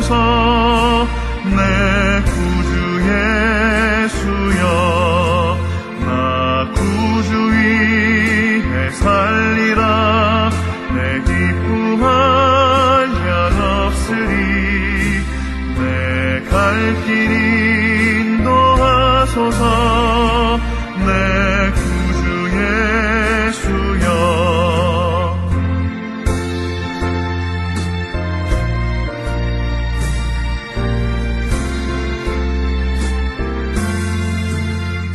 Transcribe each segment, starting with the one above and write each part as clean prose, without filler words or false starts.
하소서. 내 구주 예수여, 나 구주 위에 살리라. 내 기쁨할 양 없으리. 내 갈 길 인도하소서. 내 구주 예수여.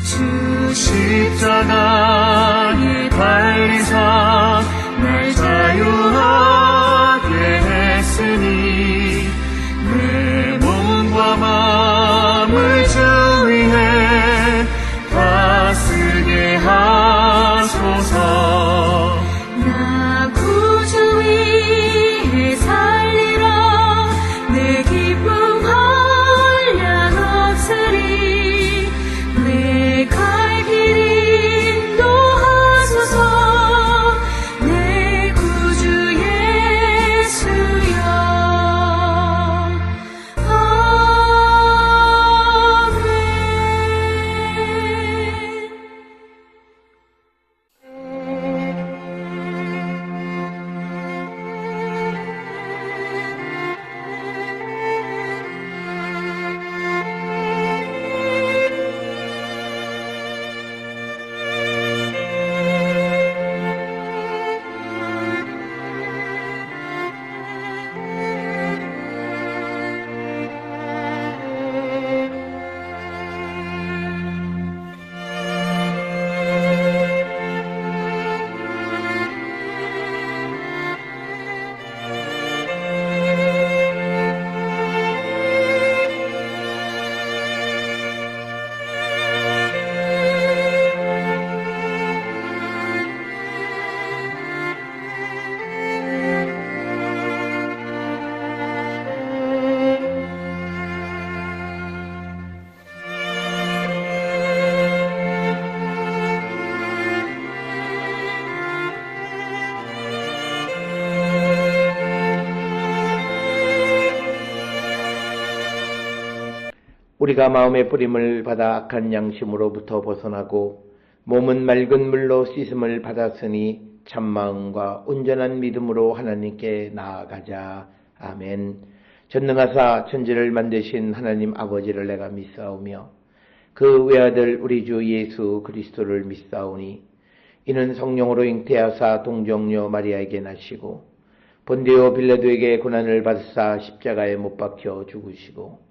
주 십자가에 달리사 날 자유하게 했으니 내 몸과 마음을 주 위해 다 쓰게 하소서. 나 구주 위에 살리라. 내 기쁨할 양 없으리. 내 갈 길 인도하소서. 내 구주 예수여. 아멘. 우리가 마음의 뿌림을 받아 악한 양심으로부터 벗어나고 몸은 맑은 물로 씻음을 받았으니 참마음과 온전한 믿음으로 하나님께 나아가자. 아멘. 전능하사 천지를 만드신 하나님 아버지를 내가 믿사오며 그 외아들 우리 주 예수 그리스도를 믿사오니 이는 성령으로 잉태하사 동정녀 마리아에게 나시고 본디오 빌라도에게 고난을 받으사 십자가에 못 박혀 죽으시고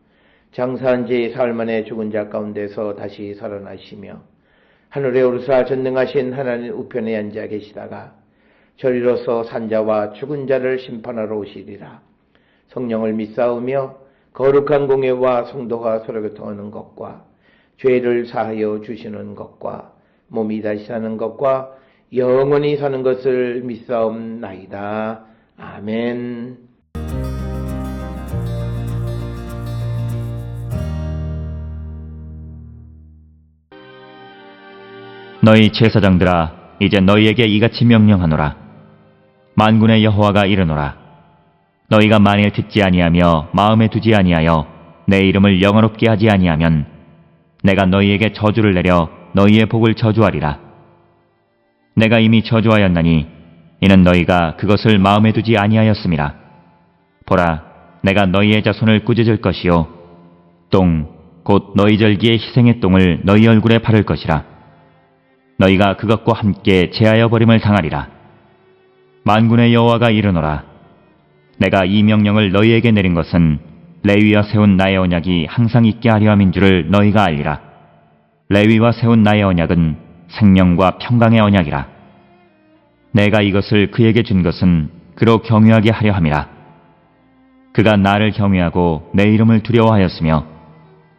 장사한 지 사흘 만에 죽은 자 가운데서 다시 살아나시며 하늘에 오르사 전능하신 하나님 우편에 앉아 계시다가 저리로서 산자와 죽은 자를 심판하러 오시리라. 성령을 믿사오며 거룩한 공예와 성도가 서로 교통하는 것과 죄를 사하여 주시는 것과 몸이 다시 사는 것과 영원히 사는 것을 믿사옵나이다. 아멘. 너희 제사장들아, 이제 너희에게 이같이 명령하노라. 만군의 여호와가 이르노라. 너희가 만일 듣지 아니하며 마음에 두지 아니하여 내 이름을 영화롭게 하지 아니하면 내가 너희에게 저주를 내려 너희의 복을 저주하리라. 내가 이미 저주하였나니 이는 너희가 그것을 마음에 두지 아니하였음이라. 보라, 내가 너희의 자손을 꾸짖을 것이요 똥, 곧 너희 절기의 희생의 똥을 너희 얼굴에 바를 것이라. 너희가 그것과 함께 제하여 버림을 당하리라. 만군의 여호와가 이르노라. 내가 이 명령을 너희에게 내린 것은 레위와 세운 나의 언약이 항상 있게 하려 함인 줄을 너희가 알리라. 레위와 세운 나의 언약은 생명과 평강의 언약이라. 내가 이것을 그에게 준 것은 그로 경외하게 하려 함이라. 그가 나를 경외하고 내 이름을 두려워하였으며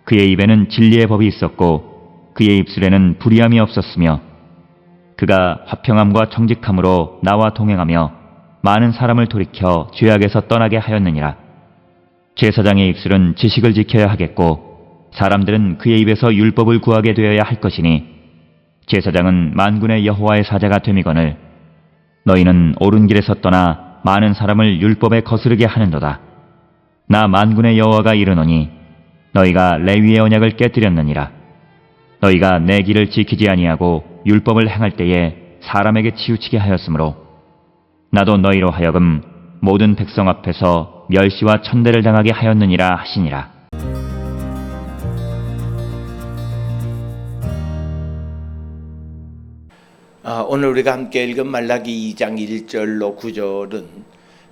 그의 입에는 진리의 법이 있었고 그의 입술에는 불의함이 없었으며 그가 화평함과 정직함으로 나와 동행하며 많은 사람을 돌이켜 죄악에서 떠나게 하였느니라. 제사장의 입술은 지식을 지켜야 하겠고 사람들은 그의 입에서 율법을 구하게 되어야 할 것이니 제사장은 만군의 여호와의 사자가 됨이거늘 너희는 옳은 길에서 떠나 많은 사람을 율법에 거스르게 하는도다. 나 만군의 여호와가 이르노니 너희가 레위의 언약을 깨뜨렸느니라. 너희가 내 길을 지키지 아니하고 율법을 행할 때에 사람에게 치우치게 하였으므로 나도 너희로 하여금 모든 백성 앞에서 멸시와 천대를 당하게 하였느니라 하시니라. 오늘 우리가 함께 읽은 말라기 2장 1절로 9절은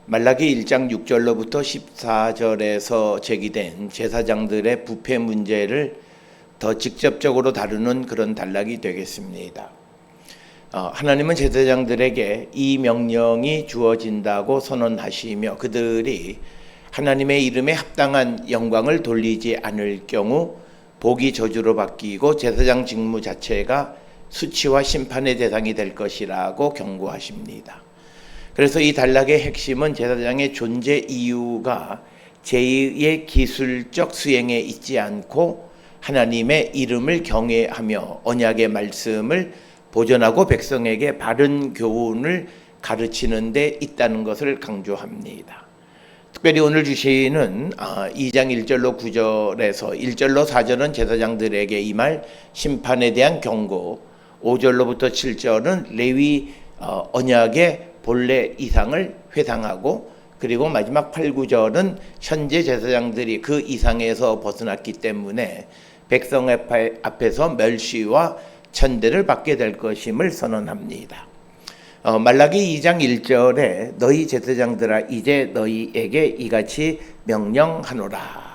말라기 1장 6절로부터 14절에서 제기된 제사장들의 부패 문제를 더 직접적으로 다루는 그런 단락이 되겠습니다. 하나님은 제사장들에게 이 명령이 주어진다고 선언하시며 그들이 하나님의 이름에 합당한 영광을 돌리지 않을 경우 복이 저주로 바뀌고 제사장 직무 자체가 수치와 심판의 대상이 될 것이라고 경고하십니다. 그래서 이 단락의 핵심은 제사장의 존재 이유가 제2의 기술적 수행에 있지 않고 하나님의 이름을 경외하며 언약의 말씀을 보존하고 백성에게 바른 교훈을 가르치는 데 있다는 것을 강조합니다. 특별히 오늘 주시는 2장 1절로 9절에서 1절로 4절은 제사장들에게 임할 심판에 대한 경고, 5절로부터 7절은 레위 언약의 본래 이상을 회상하고 그리고 마지막 8, 9절은 현재 제사장들이 그 이상에서 벗어났기 때문에 백성 앞에서 멸시와 천대를 받게 될 것임을 선언합니다. 말라기 2장 1절에 너희 제사장들아 이제 너희에게 이같이 명령하노라.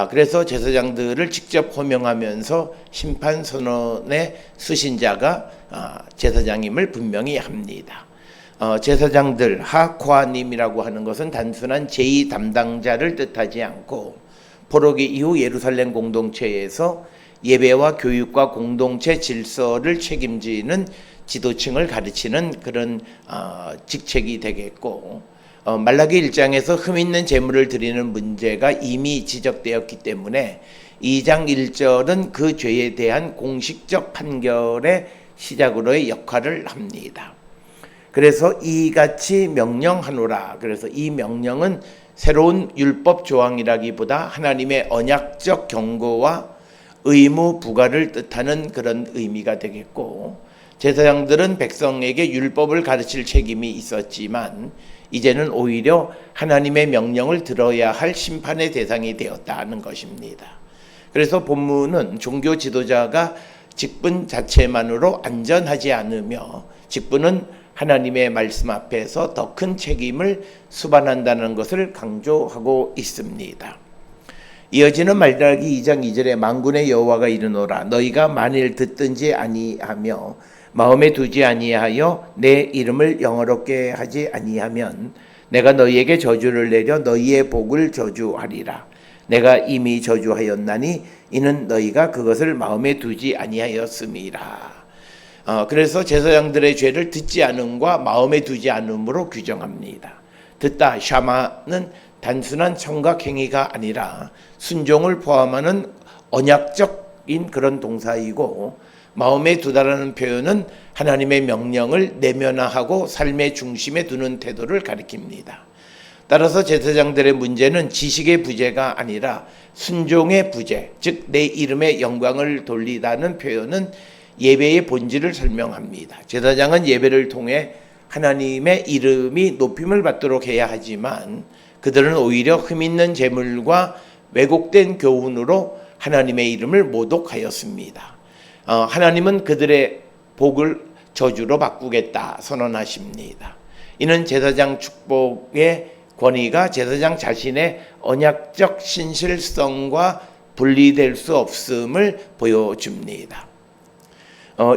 그래서 제사장들을 직접 호명하면서 심판 선언의 수신자가 제사장임을 분명히 합니다. 제사장들, 하코하님이라고 하는 것은 단순한 제2 담당자를 뜻하지 않고 포로기 이후 예루살렘 공동체에서 예배와 교육과 공동체 질서를 책임지는 지도층을 가르치는 그런 직책이 되겠고, 말라기 1장에서 흠 있는 제물을 드리는 문제가 이미 지적되었기 때문에 2장 1절은 그 죄에 대한 공식적 판결의 시작으로의 역할을 합니다. 그래서 이같이 명령하노라. 그래서 이 명령은 새로운 율법 조항이라기보다 하나님의 언약적 경고와 의무 부과를 뜻하는 그런 의미가 되겠고, 제사장들은 백성에게 율법을 가르칠 책임이 있었지만 이제는 오히려 하나님의 명령을 들어야 할 심판의 대상이 되었다는 것입니다. 그래서 본문은 종교 지도자가 직분 자체만으로 안전하지 않으며 직분은 하나님의 말씀 앞에서 더 큰 책임을 수반한다는 것을 강조하고 있습니다. 이어지는 말라기 2장 2절에 만군의 여호와가 이르노라. 너희가 만일 듣든지 아니하며 마음에 두지 아니하여 내 이름을 영어롭게 하지 아니하면 내가 너희에게 저주를 내려 너희의 복을 저주하리라. 내가 이미 저주하였나니 이는 너희가 그것을 마음에 두지 아니하였음이라. 그래서 제사장들의 죄를 듣지 않음과 마음에 두지 않음으로 규정합니다. 듣다, 샤마는 단순한 청각 행위가 아니라 순종을 포함하는 언약적인 그런 동사이고, 마음에 두다라는 표현은 하나님의 명령을 내면화하고 삶의 중심에 두는 태도를 가리킵니다. 따라서 제사장들의 문제는 지식의 부재가 아니라 순종의 부재, 즉 내 이름의 영광을 돌리다는 표현은 예배의 본질을 설명합니다. 제사장은 예배를 통해 하나님의 이름이 높임을 받도록 해야 하지만 그들은 오히려 흠있는 제물과 왜곡된 교훈으로 하나님의 이름을 모독하였습니다. 하나님은 그들의 복을 저주로 바꾸겠다 선언하십니다. 이는 제사장 축복의 권위가 제사장 자신의 언약적 신실성과 분리될 수 없음을 보여줍니다.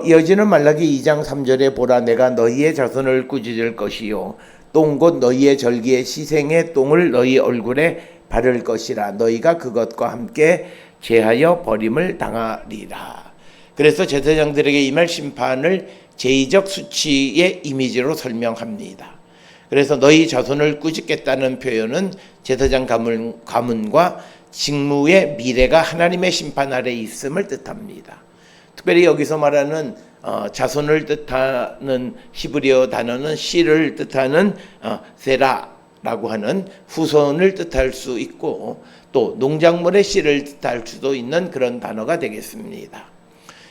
이어지는 말라기 2장 3절에 보라 내가 너희의 자손을 꾸짖을 것이요 똥 곧 너희의 절기의 시생의 똥을 너희 얼굴에 바를 것이라. 너희가 그것과 함께 제하여 버림을 당하리라. 그래서 제사장들에게 임할 심판을 제2적 수치의 이미지로 설명합니다. 그래서 너희 자손을 꾸짖겠다는 표현은 제사장 가문과 직무의 미래가 하나님의 심판 아래 있음을 뜻합니다. 특별히 여기서 말하는 자손을 뜻하는 히브리어 단어는 씨를 뜻하는 세라, 라고 하는 후손을 뜻할 수 있고 또 농작물의 씨를 뜻할 수도 있는 그런 단어가 되겠습니다.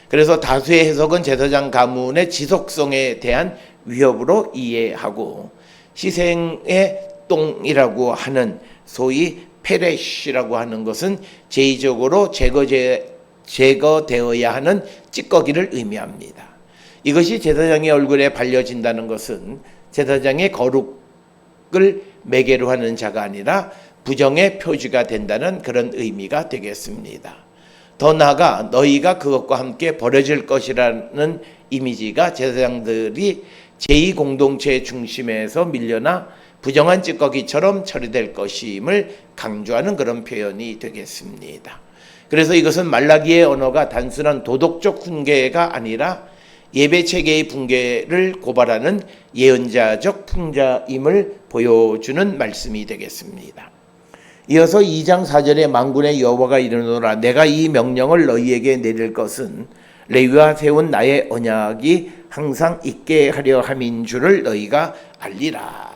그래서 다수의 해석은 제사장 가문의 지속성에 대한 위협으로 이해하고 희생의 똥이라고 하는 소위 페레시라고 하는 것은 제의적으로 제거되어야 하는 찌꺼기를 의미합니다. 이것이 제사장의 얼굴에 발려진다는 것은 제사장의 거룩을 매개로 하는 자가 아니라 부정의 표지가 된다는 그런 의미가 되겠습니다. 더 나아가 너희가 그것과 함께 버려질 것이라는 이미지가 제사장들이 제2공동체 중심에서 밀려나 부정한 찌꺼기처럼 처리될 것임을 강조하는 그런 표현이 되겠습니다. 그래서 이것은 말라기의 언어가 단순한 도덕적 훈계가 아니라 예배체계의 붕괴를 고발하는 예언자적 풍자임을 보여주는 말씀이 되겠습니다. 이어서 2장 4절에 만군의 여호와가 이르노라 내가 이 명령을 너희에게 내릴 것은 레위와 세운 나의 언약이 항상 있게 하려 함인 줄을 너희가 알리라.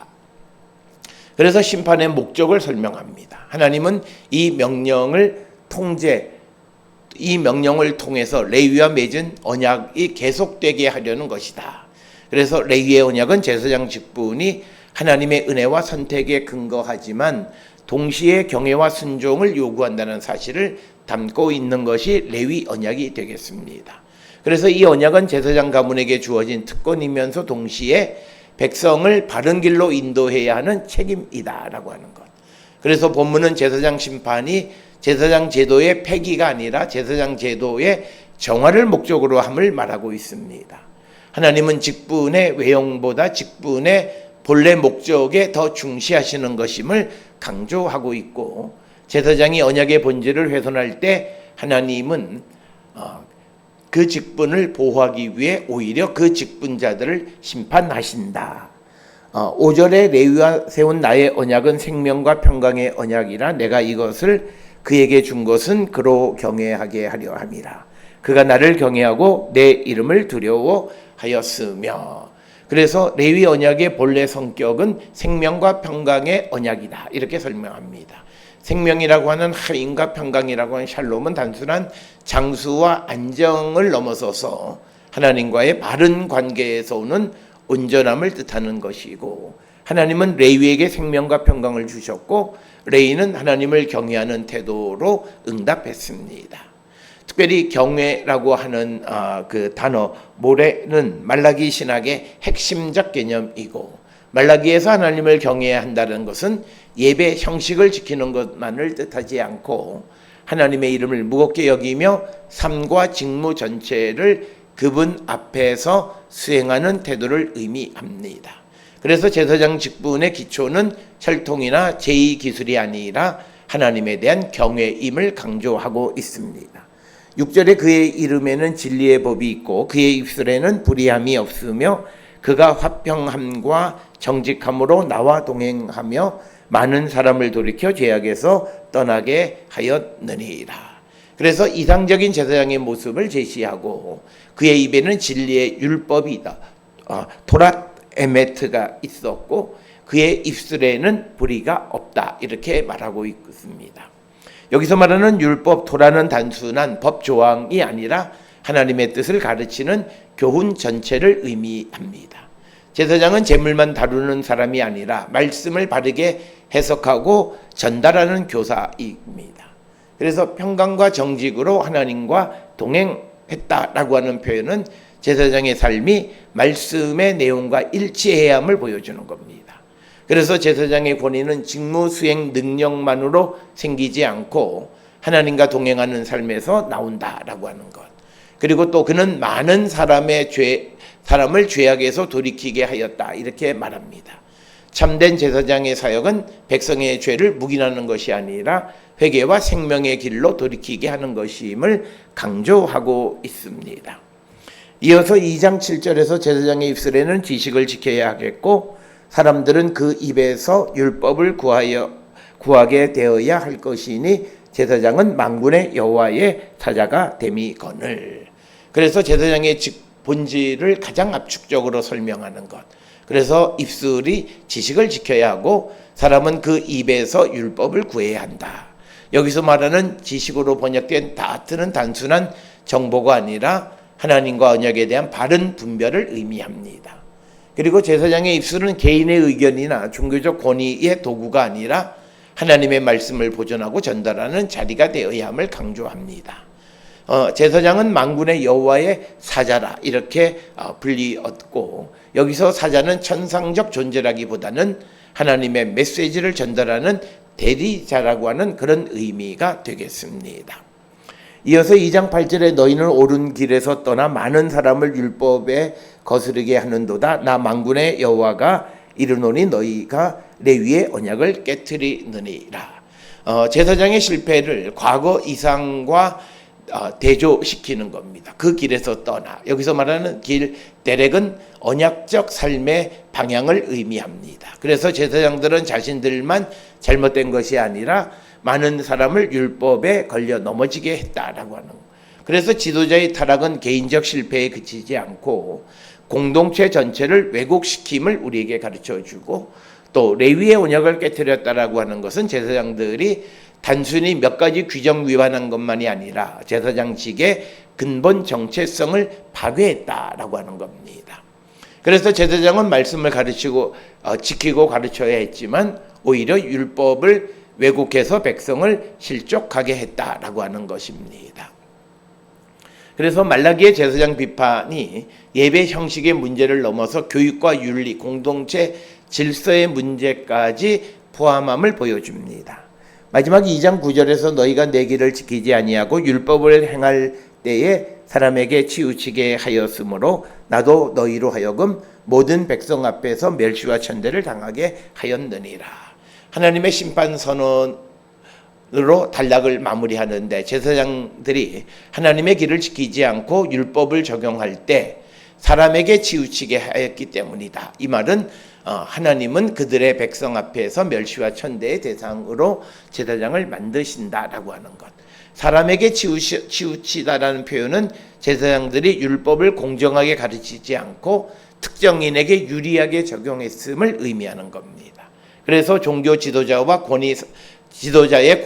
그래서 심판의 목적을 설명합니다. 하나님은 이 명령을 통해서 레위와 맺은 언약이 계속되게 하려는 것이다. 그래서 레위의 언약은 제사장 직분이 하나님의 은혜와 선택에 근거하지만 동시에 경외와 순종을 요구한다는 사실을 담고 있는 것이 레위 언약이 되겠습니다. 그래서 이 언약은 제사장 가문에게 주어진 특권이면서 동시에 백성을 바른 길로 인도해야 하는 책임이다라고 하는 것. 그래서 본문은 제사장 심판이 제사장 제도의 폐기가 아니라 제사장 제도의 정화를 목적으로 함을 말하고 있습니다. 하나님은 직분의 외형보다 직분의 본래 목적에 더 중시하시는 것임을 강조하고 있고 제사장이 언약의 본질을 훼손할 때 하나님은 그 직분을 보호하기 위해 오히려 그 직분자들을 심판하신다. 5절에 레위와 세운 나의 언약은 생명과 평강의 언약이라 내가 이것을 그에게 준 것은 그로 경외하게 하려 함이라. 그가 나를 경외하고 내 이름을 두려워하였으며. 그래서 레위 언약의 본래 성격은 생명과 평강의 언약이다. 이렇게 설명합니다. 생명이라고 하는 하임과 평강이라고 하는 샬롬은 단순한 장수와 안정을 넘어서서 하나님과의 바른 관계에서 오는 온전함을 뜻하는 것이고 하나님은 레위에게 생명과 평강을 주셨고 레위는 하나님을 경외하는 태도로 응답했습니다. 특별히 경외라고 하는 그 단어 모레는 말라기 신학의 핵심적 개념이고 말라기에서 하나님을 경외해야 한다는 것은 예배 형식을 지키는 것만을 뜻하지 않고 하나님의 이름을 무겁게 여기며 삶과 직무 전체를 그분 앞에서 수행하는 태도를 의미합니다. 그래서 제사장 직분의 기초는 혈통이나 제2기술이 아니라 하나님에 대한 경외임을 강조하고 있습니다. 6절에 그의 이름에는 진리의 법이 있고 그의 입술에는 불의함이 없으며 그가 화평함과 정직함으로 나와 동행하며 많은 사람을 돌이켜 죄악에서 떠나게 하였느니라. 그래서 이상적인 제사장의 모습을 제시하고 그의 입에는 진리의 율법이다. 토랏 에메트가 있었고 그의 입술에는 불의가 없다. 이렇게 말하고 있습니다. 여기서 말하는 율법 토라는 단순한 법 조항이 아니라 하나님의 뜻을 가르치는 교훈 전체를 의미합니다. 제사장은 제물만 다루는 사람이 아니라 말씀을 바르게 해석하고 전달하는 교사입니다. 그래서 평강과 정직으로 하나님과 동행했다라고 하는 표현은 제사장의 삶이 말씀의 내용과 일치해야 함을 보여주는 겁니다. 그래서 제사장의 권위는 직무 수행 능력만으로 생기지 않고 하나님과 동행하는 삶에서 나온다라고 하는 것. 그리고 또 그는 많은 사람을 죄악에서 돌이키게 하였다. 이렇게 말합니다. 참된 제사장의 사역은 백성의 죄를 묵인하는 것이 아니라 회개와 생명의 길로 돌이키게 하는 것임을 강조하고 있습니다. 이어서 2장 7절에서 제사장의 입술에는 지식을 지켜야 하겠고 사람들은 그 입에서 율법을 구하게 되어야 할 것이니 제사장은 만군의 여호와의 사자가 됨이거늘. 그래서 제사장의 본질을 가장 압축적으로 설명하는 것. 그래서 입술이 지식을 지켜야 하고 사람은 그 입에서 율법을 구해야 한다. 여기서 말하는 지식으로 번역된 다트는 단순한 정보가 아니라 하나님과 언약에 대한 바른 분별을 의미합니다. 그리고 제사장의 입술은 개인의 의견이나 종교적 권위의 도구가 아니라 하나님의 말씀을 보존하고 전달하는 자리가 되어야 함을 강조합니다. 제사장은 만군의 여호와의 사자라 이렇게 불리었고, 여기서 사자는 천상적 존재라기보다는 하나님의 메시지를 전달하는 대리자라고 하는 그런 의미가 되겠습니다. 이어서 2장 8절에 너희는 옳은 길에서 떠나 많은 사람을 율법에 거스르게 하는도다. 나 만군의 여호와가 이르노니 너희가 레위의 언약을 깨트리느니라. 제사장의 실패를 과거 이상과 대조시키는 겁니다. 그 길에서 떠나. 여기서 말하는 길, 데렉은 언약적 삶의 방향을 의미합니다. 그래서 제사장들은 자신들만 잘못된 것이 아니라 많은 사람을 율법에 걸려 넘어지게 했다라고 하는 거. 그래서 지도자의 타락은 개인적 실패에 그치지 않고 공동체 전체를 왜곡시킴을 우리에게 가르쳐주고, 또 레위의 언약을 깨뜨렸다라고 하는 것은 제사장들이 단순히 몇 가지 규정 위반한 것만이 아니라 제사장직의 근본 정체성을 파괴했다라고 하는 겁니다. 그래서 제사장은 말씀을 지키고 가르쳐야 했지만 오히려 율법을 왜곡해서 백성을 실족하게 했다라고 하는 것입니다. 그래서 말라기의 제사장 비판이 예배 형식의 문제를 넘어서 교육과 윤리, 공동체 질서의 문제까지 포함함을 보여줍니다. 마지막 2장 9절에서 너희가 내 길을 지키지 아니하고 율법을 행할 때에 사람에게 치우치게 하였으므로 나도 너희로 하여금 모든 백성 앞에서 멸시와 천대를 당하게 하였느니라. 하나님의 심판 선언으로 단락을 마무리하는데, 제사장들이 하나님의 길을 지키지 않고 율법을 적용할 때 사람에게 치우치게 하였기 때문이다. 이 말은 하나님은 그들의 백성 앞에서 멸시와 천대의 대상으로 제사장을 만드신다라고 하는 것. 사람에게 치우치다라는 표현은 제사장들이 율법을 공정하게 가르치지 않고 특정인에게 유리하게 적용했음을 의미하는 겁니다. 그래서 종교 지도자의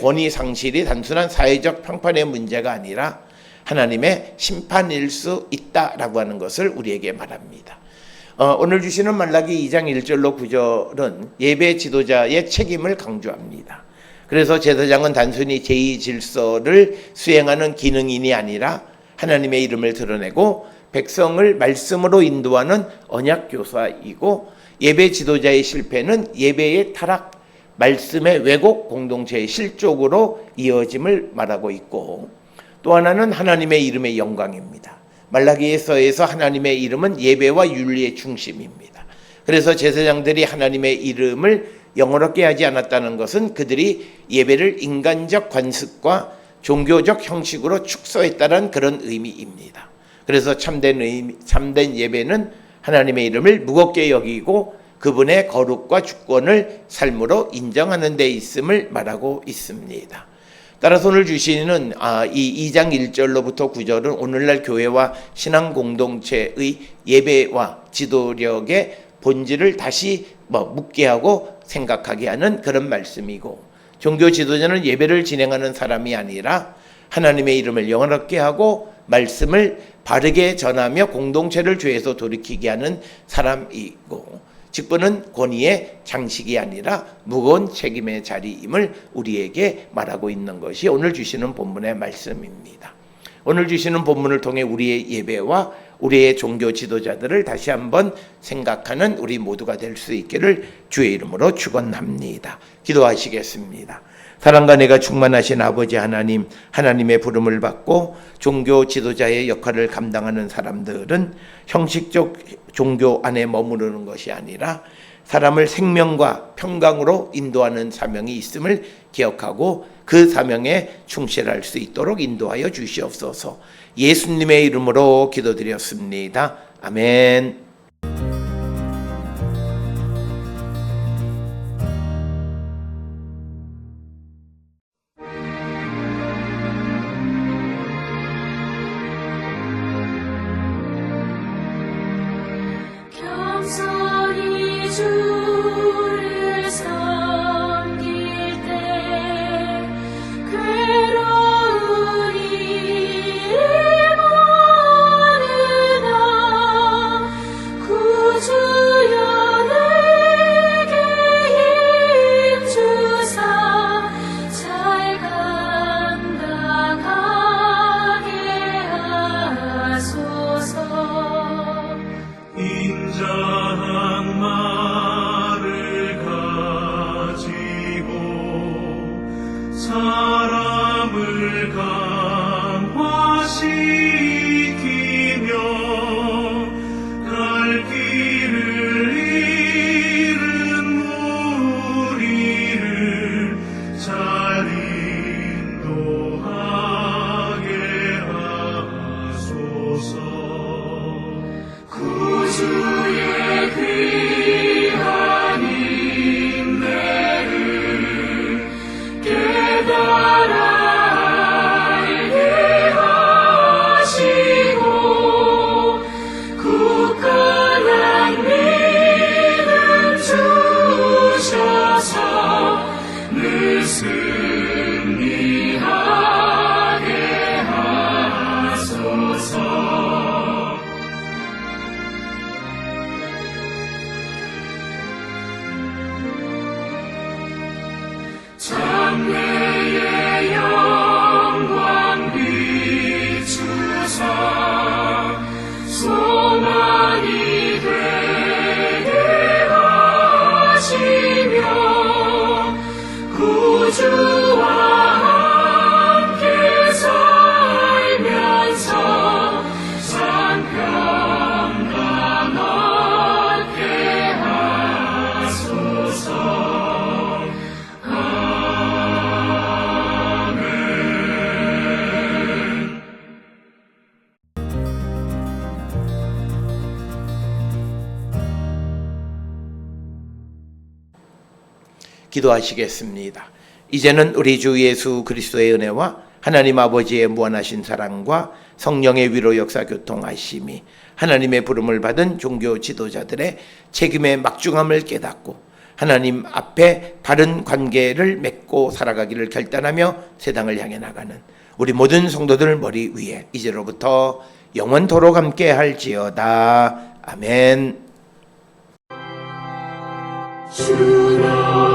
권위 상실이 단순한 사회적 평판의 문제가 아니라 하나님의 심판일 수 있다라고 하는 것을 우리에게 말합니다. 오늘 주시는 말라기 2장 1절로 9절은 예배 지도자의 책임을 강조합니다. 그래서 제사장은 단순히 제2질서를 수행하는 기능인이 아니라 하나님의 이름을 드러내고 백성을 말씀으로 인도하는 언약교사이고, 예배 지도자의 실패는 예배의 타락, 말씀의 왜곡, 공동체의 실족으로 이어짐을 말하고 있고, 또 하나는 하나님의 이름의 영광입니다. 말라기에서에서 하나님의 이름은 예배와 윤리의 중심입니다. 그래서 제사장들이 하나님의 이름을 영어롭게 하지 않았다는 것은 그들이 예배를 인간적 관습과 종교적 형식으로 축소했다는 그런 의미입니다. 그래서 참된 예배는 하나님의 이름을 무겁게 여기고 그분의 거룩과 주권을 삶으로 인정하는 데 있음을 말하고 있습니다. 따라서 오늘 주시는 이 2장 1절로부터 9절은 오늘날 교회와 신앙 공동체의 예배와 지도력의 본질을 다시 묻게 하고 생각하게 하는 그런 말씀이고, 종교 지도자는 예배를 진행하는 사람이 아니라 하나님의 이름을 영원하게 하고 말씀을 바르게 전하며 공동체를 죄에서 돌이키게 하는 사람이고, 직분은 권위의 장식이 아니라 무거운 책임의 자리임을 우리에게 말하고 있는 것이 오늘 주시는 본문의 말씀입니다. 오늘 주시는 본문을 통해 우리의 예배와 우리의 종교 지도자들을 다시 한번 생각하는 우리 모두가 될 수 있기를 주의 이름으로 축원합니다. 기도하시겠습니다. 사랑과 내가 충만하신 아버지 하나님, 하나님의 부름을 받고 종교 지도자의 역할을 감당하는 사람들은 형식적 종교 안에 머무르는 것이 아니라 사람을 생명과 평강으로 인도하는 사명이 있음을 기억하고 그 사명에 충실할 수 있도록 인도하여 주시옵소서. 예수님의 이름으로 기도드렸습니다. 아멘. 겸손히 기도하시겠습니다. 이제는 우리 주 예수 그리스도의 은혜와 하나님 아버지의 무한하신 사랑과 성령의 위로 역사 교통하심이 하나님의 부름을 받은 종교 지도자들의 책임의 막중함을 깨닫고 하나님 앞에 바른 관계를 맺고 살아가기를 결단하며 세상을 향해 나가는 우리 모든 성도들 머리 위에 이제로부터 영원토록 함께 할지어다. 아멘. 주로